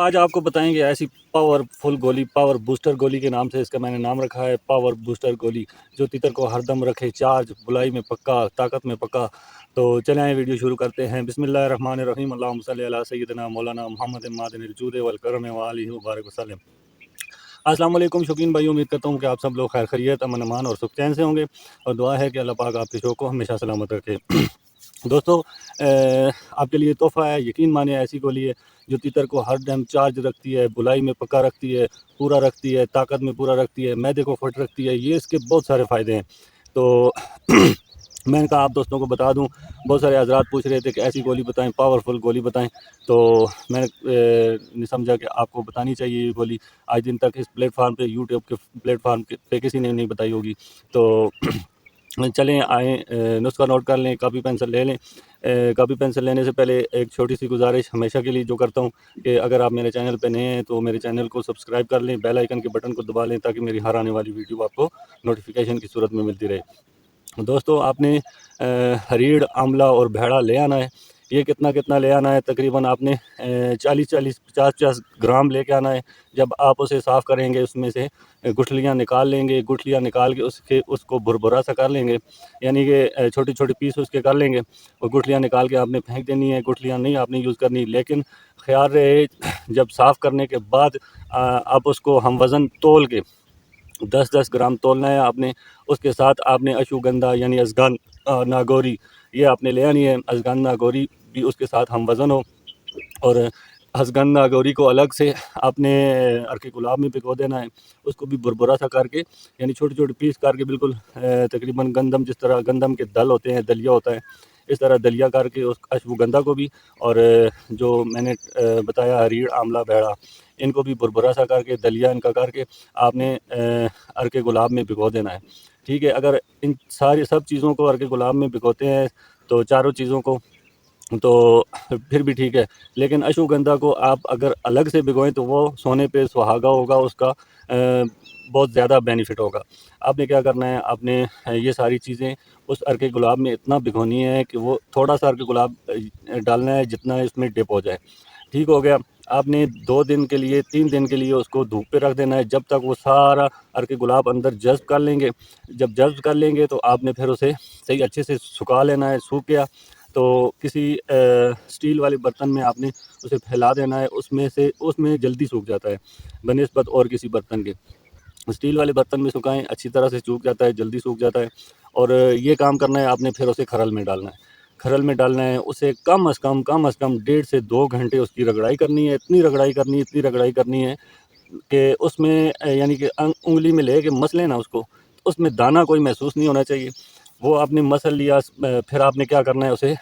आज आपको बताएंगे ऐसी पावरफुल गोली, पावर बूस्टर गोली के नाम से इसका मैंने नाम रखा है, पावर बूस्टर गोली, जो तीतर को हरदम रखे चार्ज, बुलाई में पक्का, ताकत में पक्का। तो चलें आए वीडियो शुरू करते हैं। बिस्मिल्लाहिर्रहमानिर्रहीम, अल्लाहुम्मा सल्ली अला सय्यिदिना मौलाना मुहम्मद मादिनिल जूदि वल करम व आलिहि व बारिक वसल्लम। अस्सलाम वालेकुम शौकीन भाई, उम्मीद करता हूँ कि आप सब लोग खैर खैरियत, अमन अमान और सुख चैन से होंगे, और दुआ है कि अल्लाह पाक आपके शो को हमेशा सलामत रखे। दोस्तों, आपके लिए तोहफ़ा है, यकीन मानिए ऐसी गोली है जो तीतर को हर टाइम चार्ज रखती है, बुलाई में पक्का रखती है, पूरा रखती है, ताकत में पूरा रखती है, मैदे को फिट रखती है। ये इसके बहुत सारे फ़ायदे हैं। तो मैंने कहा आप दोस्तों को बता दूं। बहुत सारे हज़रात पूछ रहे थे कि ऐसी गोली बताएं, पावरफुल गोली बताएं। तो मैंने ने समझा कि आपको बतानी चाहिए ये गोली। आज दिन तक इस प्लेटफार्म पे, यूट्यूब के प्लेटफार्म पे किसी ने नहीं बताई होगी। तो चलें आएँ, नुस्खा नोट कर लें, कापी पेंसिल ले लें। कापी पेंसिल लेने से पहले एक छोटी सी गुजारिश हमेशा के लिए जो करता हूँ कि अगर आप मेरे चैनल पे नए हैं तो मेरे चैनल को सब्सक्राइब कर लें, बेल आइकन के बटन को दबा लें, ताकि मेरी हर आने वाली वीडियो आपको नोटिफिकेशन की सूरत में मिलती रहे। दोस्तों, आपने रीढ़, आंवला और भेड़ा ले आना है। ये कितना कितना ले आना है, तकरीबन आपने 40-40, 50-50 ग्राम लेके आना है। जब आप उसे साफ़ करेंगे, उसमें से गुठलियाँ निकाल लेंगे। गुठलियाँ निकाल के उसको भुरभुरा सा कर लेंगे, यानी कि छोटे छोटे पीस उसके कर लेंगे, और गुठलियाँ निकाल के आपने फेंक देनी है। गुठलियाँ नहीं आपने यूज़ करनी, लेकिन ख्याल रहे जब साफ़ करने के बाद आप उसको हम वज़न तोल के 10-10 ग्राम तोलना है आपने। उसके साथ आपने अश्वगंधा यानी अज़गन नागौरी ये आपने ले आनी है। अज़गन नागौरी भी उसके साथ हम वज़न हो, और अज़गन नागौरी को अलग से आपने अर्के गुलाब में भिगो देना है। उसको भी भुरभुरा सा करके, यानी छोटे छोटे पीस करके, बिल्कुल तकरीबन गंदम, जिस तरह गंदम के दल होते हैं, दलिया होता है, इस तरह दलिया करके उस अश्वगंधा को भी, और जो मैंने बताया रीढ़, आंवला, भेड़ा, इनको भी भुरभुरा सा करके, दलिया इनका करके आपने अर्के गुलाब में भिगो देना है। ठीक है, अगर इन सारी सब चीज़ों को अर्के गुलाब में भिगोते हैं, तो चारों चीज़ों को, तो फिर भी ठीक है। लेकिन अश्वगंधा को आप अगर अलग से भिगोएं तो वो सोने पे सुहागा होगा, उसका बहुत ज़्यादा बेनिफिट होगा। आपने क्या करना है, आपने ये सारी चीज़ें उस अर्के गुलाब में इतना भिगोनी है कि वो थोड़ा सा अर्के गुलाब डालना है जितना इसमें डिप हो जाए। ठीक हो गया। आपने 2 दिन के लिए, 3 दिन के लिए उसको धूप पे रख देना है, जब तक वो सारा अर्के गुलाब अंदर जज़्ब कर लेंगे। जब जज़्ब कर लेंगे तो आपने फिर उसे सही अच्छे से सुखा लेना है। सूख गया तो किसी स्टील वाले बर्तन में आपने उसे फैला देना है। उसमें जल्दी सूख जाता है बनिस्बत और किसी बर्तन के। स्टील वाले बर्तन में सुखाएं, अच्छी तरह से सूख जाता है, जल्दी सूख जाता है। और ये काम करना है आपने। फिर उसे खरल में डालना है। खरल में डालना है, उसे कम अज़ कम 1.5 से 2 घंटे उसकी रगड़ाई करनी है। इतनी रगड़ाई करनी है, इतनी रगड़ाई करनी है कि उसमें यानी कि उंगली में ले के मस लेना उसको, तो उसमें दाना कोई महसूस नहीं होना चाहिए। वो आपने मसल लिया, फिर आपने क्या करना है, उसे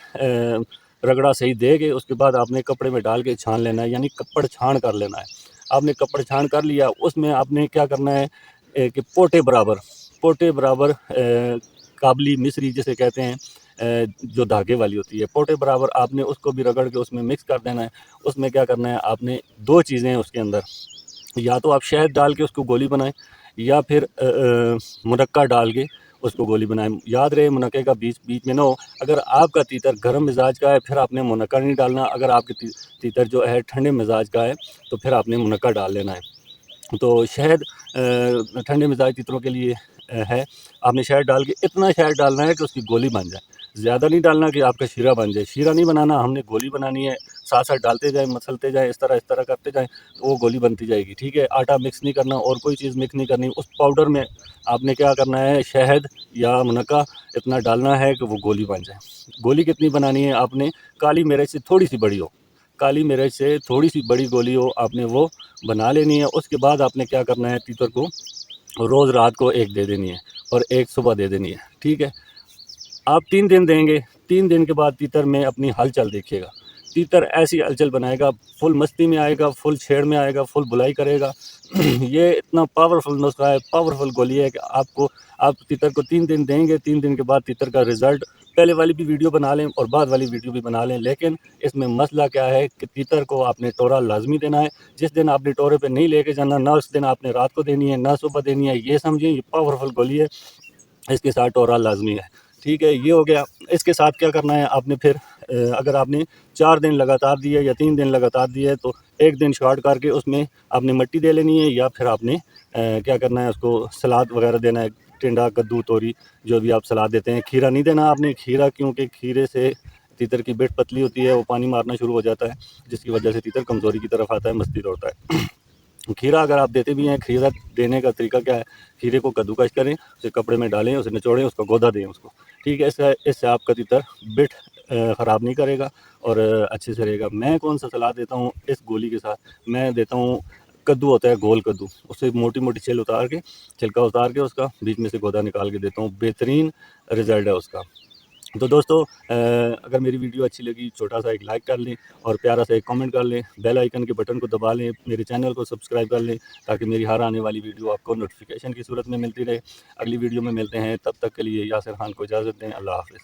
रगड़ा सही दे के उसके बाद आपने कपड़े में डाल के छान लेना है, यानी कपड़ छान कर लेना है। आपने कपड़ छान कर लिया, उसमें आपने क्या करना है कि पोटे बराबर काबली मिस्री जिसे कहते हैं, जो धागे वाली होती है, पोटे बराबर आपने उसको भी रगड़ के उसमें मिक्स कर देना है। उसमें क्या करना है आपने, 2 चीज़ें हैं उसके अंदर, या तो आप शहद डाल के उसको गोली बनाएं, या फिर मुनक्का डाल के उसको गोली बनाएं। याद रहे मुनक्के का बीच बीच में ना हो। अगर आपका तीतर गर्म मिजाज का है फिर आपने मुनक्का नहीं डालना। अगर आपके तीतर जो है ठंडे मिजाज का है तो फिर आपने मुनक्का डाल लेना है। तो शहद ठंडे मिजाज तीतरों के लिए है। आपने शहद डाल के, इतना शहद डालना है कि उसकी गोली बन जाए। ज़्यादा नहीं डालना कि आपका शीरा बन जाए। शीरा नहीं बनाना, हमने गोली बनानी है। साथ साथ डालते जाएं, मसलते जाएं, इस तरह करते जाएं, तो वो गोली बनती जाएगी। ठीक है, आटा मिक्स नहीं करना और कोई चीज़ मिक्स नहीं करनी। उस पाउडर में आपने क्या करना है, शहद या मुनक्का इतना डालना है कि वो गोली बन जाए। गोली कितनी बनानी है आपने, काली मिर्च से थोड़ी सी बड़ी हो, काली मिर्च से थोड़ी सी बड़ी गोली हो, आपने वो बना लेनी है। उसके बाद आपने क्या करना है, तीतर को रोज़ रात को एक दे देनी है और एक सुबह दे देनी है। ठीक है, आप 3 दिन देंगे। 3 दिन के बाद तीतर में अपनी हलचल देखिएगा। तीतर ऐसी हलचल बनाएगा, फुल मस्ती में आएगा, फुल छेड़ में आएगा, फुल बुलाई करेगा। ये इतना पावरफुल नुस्खा है, पावरफुल गोली है कि आप तीतर को 3 दिन देंगे। 3 दिन के बाद तीतर का रिज़ल्ट, पहले वाली भी वीडियो बना लें और बाद वाली वीडियो भी बना लें, लेकिन इसमें मसला क्या है कि तीतर को आपने टोरा लाजमी देना है। जिस दिन आपने टोरे पे नहीं लेके जाना, ना उस दिन आपने रात को देनी है, ना सुबह देनी है। ये समझिए, ये पावरफुल गोली है, इसके साथ टोरा लाजमी है। ठीक है, ये हो गया। इसके साथ क्या करना है आपने, फिर अगर आपने 4 दिन लगातार दिए या 3 दिन लगातार दिए तो 1 दिन शॉर्ट करके उसमें आपने मिट्टी दे लेनी है, या फिर आपने क्या करना है, उसको सलाद वगैरह देना है, टिंडा, कद्दू, तोरी, जो भी आप सलाद देते हैं। खीरा नहीं देना आपने, खीरा क्योंकि खीरे से तीतर की बिट पतली होती है, वो पानी मारना शुरू हो जाता है, जिसकी वजह से तीतर कमज़ोरी की तरफ आता है, मस्ती दौड़ता है। खीरा अगर आप देते भी हैं, खीरा देने का तरीका क्या है, खीरे को कद्दूकस करें, उसे कपड़े में डालें, उसे निचोड़ें, उसका गोदा दें उसको, ठीक है। इससे आपका तीतर बिट ख़राब नहीं करेगा और अच्छे से रहेगा। मैं कौन सा सलाद देता हूँ इस गोली के साथ, मैं देता हूँ कद्दू होता है, गोल कद्दू, उससे मोटी मोटी छिलका उतार के उसका बीच में से गोदा निकाल के देता हूँ, बेहतरीन रिज़ल्ट है उसका। तो दोस्तों, अगर मेरी वीडियो अच्छी लगी, छोटा सा एक लाइक कर लें और प्यारा सा एक कमेंट कर लें, बेल आइकन के बटन को दबा लें, मेरे चैनल को सब्सक्राइब कर लें, ताकि मेरी हर आने वाली वीडियो आपको नोटिफिकेशन की सूरत में मिलती रहे। अगली वीडियो में मिलते हैं, तब तक के लिए यासिर खान को इजाज़त दें। अल्लाह हाफ़िज़।